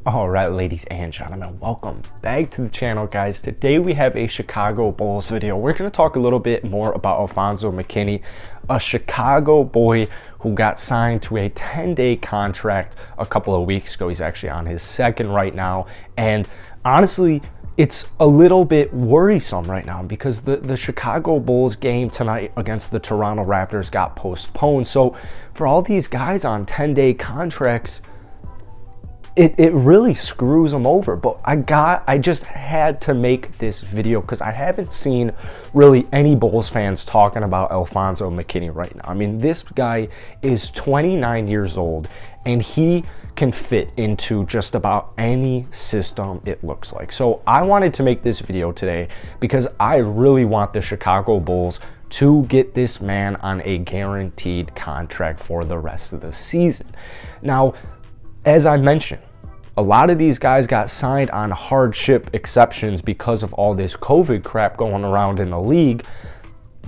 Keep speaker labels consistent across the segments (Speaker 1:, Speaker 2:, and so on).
Speaker 1: All right, ladies and gentlemen, welcome back to the channel, guys. Today we have a Chicago Bulls video. We're going to talk a little bit more about Alfonzo McKinnie, a Chicago boy who got signed to a 10-day contract a couple of weeks ago. He's actually on his second right now, and honestly, it's a little bit worrisome right now because the Chicago Bulls game tonight against the Toronto Raptors got postponed. So for all these guys on 10-day contracts, it really screws them over. But I just had to make this video because I haven't seen really any Bulls fans talking about Alfonzo McKinnie right now. I mean, this guy is 29 years old and he can fit into just about any system, it looks like. So I wanted to make this video today because I really want the Chicago Bulls to get this man on a guaranteed contract for the rest of the season. Now, as I mentioned, a lot of these guys got signed on hardship exceptions because of all this COVID crap going around in the league.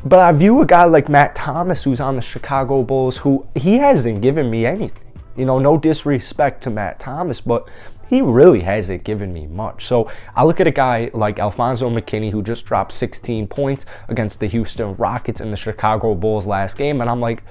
Speaker 1: But I view a guy like Matt Thomas, who's on the Chicago Bulls, who he hasn't given me anything. You know, no disrespect to Matt Thomas, but he really hasn't given me much. So I look at a guy like Alfonzo McKinnie, who just dropped 16 points against the Houston Rockets in the Chicago Bulls last game, and I'm like,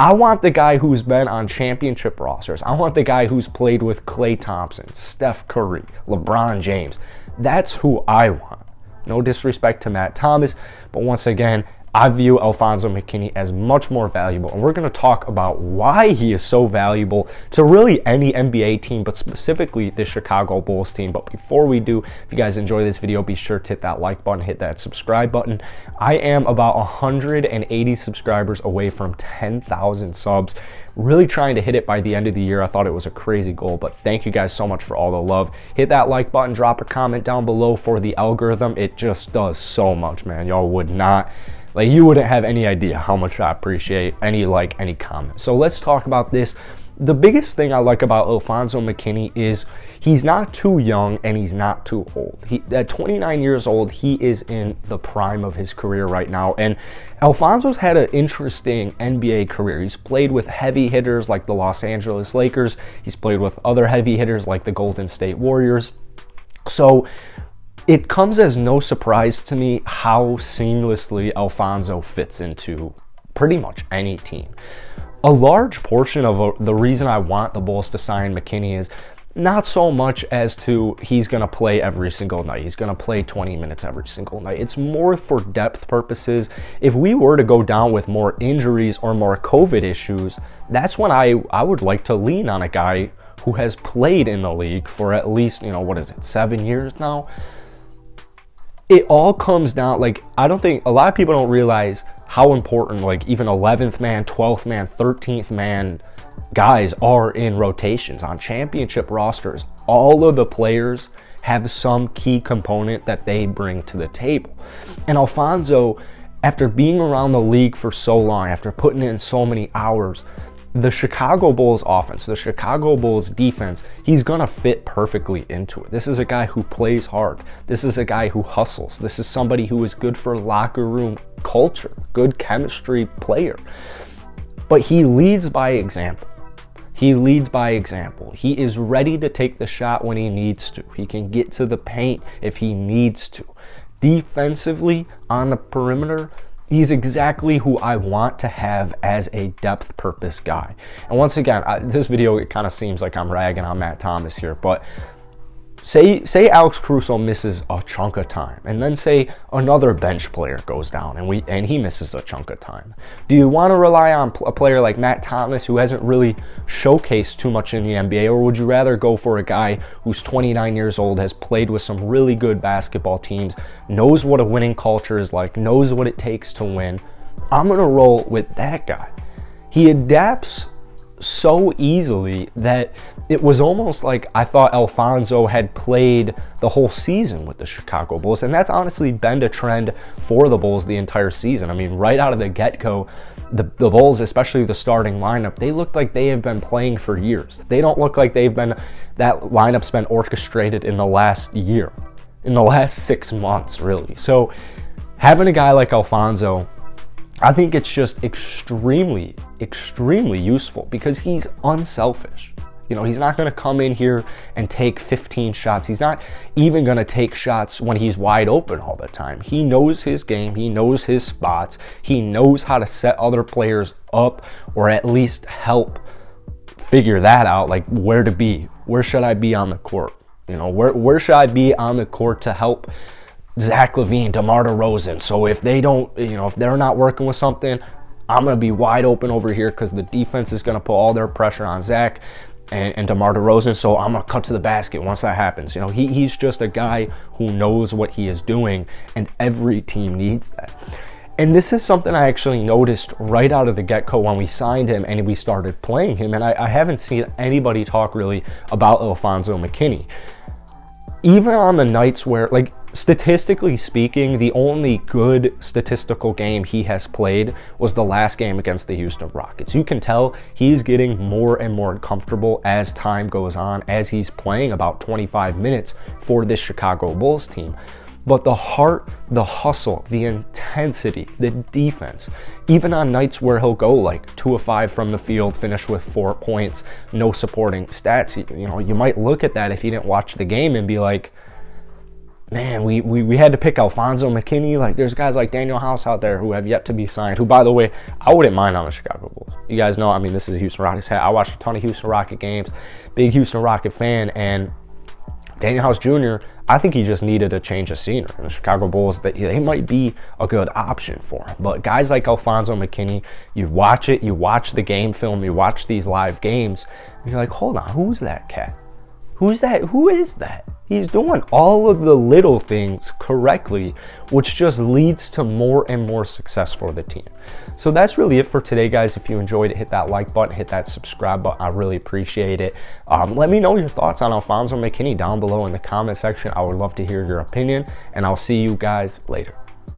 Speaker 1: I want the guy who's been on championship rosters. I want the guy who's played with Klay Thompson, Steph Curry, LeBron James. That's who I want. No disrespect to Matt Thomas, but once again, I view Alfonzo McKinnie as much more valuable, and we're going to talk about why he is so valuable to really any NBA team, but specifically the Chicago Bulls team. But before we do, if you guys enjoy this video, be sure to hit that like button, hit that subscribe button. I am about 180 subscribers away from 10,000 subs. Really trying to hit it by the end of the year. I thought it was a crazy goal, but thank you guys so much for all the love. Hit that like button, drop a comment down below for the algorithm. It just does so much, man. Y'all would not, like, you wouldn't have any idea how much I appreciate any like, any comment. So let's talk about this. The biggest thing I like about Alfonzo McKinnie is he's not too young and he's not too old. At 29 years old, he is in the prime of his career right now. And Alfonso's had an interesting NBA career. He's played with heavy hitters like the Los Angeles Lakers. He's played with other heavy hitters like the Golden State Warriors. So it comes as no surprise to me how seamlessly Alfonzo fits into pretty much any team. A large portion of the reason I want the Bulls to sign McKinnie is not so much as to he's going to play every single night. He's going to play 20 minutes every single night. It's more for depth purposes. If we were to go down with more injuries or more COVID issues, that's when I would like to lean on a guy who has played in the league for at least, 7 years now. It all comes down, like, I don't think, a lot of people don't realize how important, like, even 11th man, 12th man, 13th man guys are in rotations on championship rosters. All of the players have some key component that they bring to the table. And Alfonzo, after being around the league for so long, after putting in so many hours, the Chicago Bulls offense, the Chicago Bulls defense, he's going to fit perfectly into it. This is a guy who plays hard. This is a guy who hustles. This is somebody who is good for locker room culture, good chemistry player. But he leads by example. He leads by example. He is ready to take the shot when he needs to. He can get to the paint if he needs to. Defensively, on the perimeter, he's exactly who I want to have as a depth purpose guy. And once again, this video, it kind of seems like I'm ragging on Matt Thomas here, but say Alex Caruso misses a chunk of time, and then say another bench player goes down and he misses a chunk of time. Do you want to rely on a player like Matt Thomas, who hasn't really showcased too much in the NBA, or would you rather go for a guy who's 29 years old, has played with some really good basketball teams, knows what a winning culture is like, knows what it takes to win? I'm going to roll with that guy. He adapts so easily that it was almost like I thought Alfonzo had played the whole season with the Chicago Bulls, and that's honestly been a trend for the Bulls the entire season. I mean, right out of the get-go, the Bulls, especially the starting lineup, they look like they have been playing for years. They don't look like that lineup's been orchestrated in the last year, in the last 6 months, really. So having a guy like Alfonzo, I think it's just extremely, extremely useful because he's unselfish. You know, he's not going to come in here and take 15 shots. He's not even going to take shots when he's wide open all the time. He knows his game. He knows his spots. He knows how to set other players up, or at least help figure that out, like where to be. Where should I be on the court? You know, where should I be on the court to help Zach LaVine, DeMar DeRozan? So if they don't, you know, if they're not working with something, I'm going to be wide open over here because the defense is going to put all their pressure on Zach and DeMar DeRozan. So I'm going to cut to the basket once that happens. You know, he's just a guy who knows what he is doing, and every team needs that. And this is something I actually noticed right out of the get-go when we signed him and we started playing him. And I haven't seen anybody talk really about Alfonzo McKinnie. Even on the nights where, like, statistically speaking, the only good statistical game he has played was the last game against the Houston Rockets. You can tell he's getting more and more comfortable as time goes on, as he's playing about 25 minutes for this Chicago Bulls team. But the heart, the hustle, the intensity, the defense, even on nights where he'll go like 2 of 5 from the field, finish with 4 points, no supporting stats, you know, you might look at that if you didn't watch the game and be like, man, we had to pick Alfonzo McKinnie. Like, there's guys like Daniel House out there who have yet to be signed, who, by the way, I wouldn't mind on the Chicago Bulls. You guys know, I mean, this is a Houston Rockets hat. I watched a ton of Houston Rocket games, big Houston Rocket fan, and Daniel House Jr., I think he just needed a change of scenery. And the Chicago Bulls, they might be a good option for him. But guys like Alfonzo McKinnie, you watch it, you watch the game film, you watch these live games, and you're like, hold on, who's that cat? Who's that? Who is that? He's doing all of the little things correctly, which just leads to more and more success for the team. So that's really it for today, guys. If you enjoyed it, hit that like button, hit that subscribe button. I really appreciate it. Let me know your thoughts on Alfonzo McKinnie down below in the comment section. I would love to hear your opinion, and I'll see you guys later.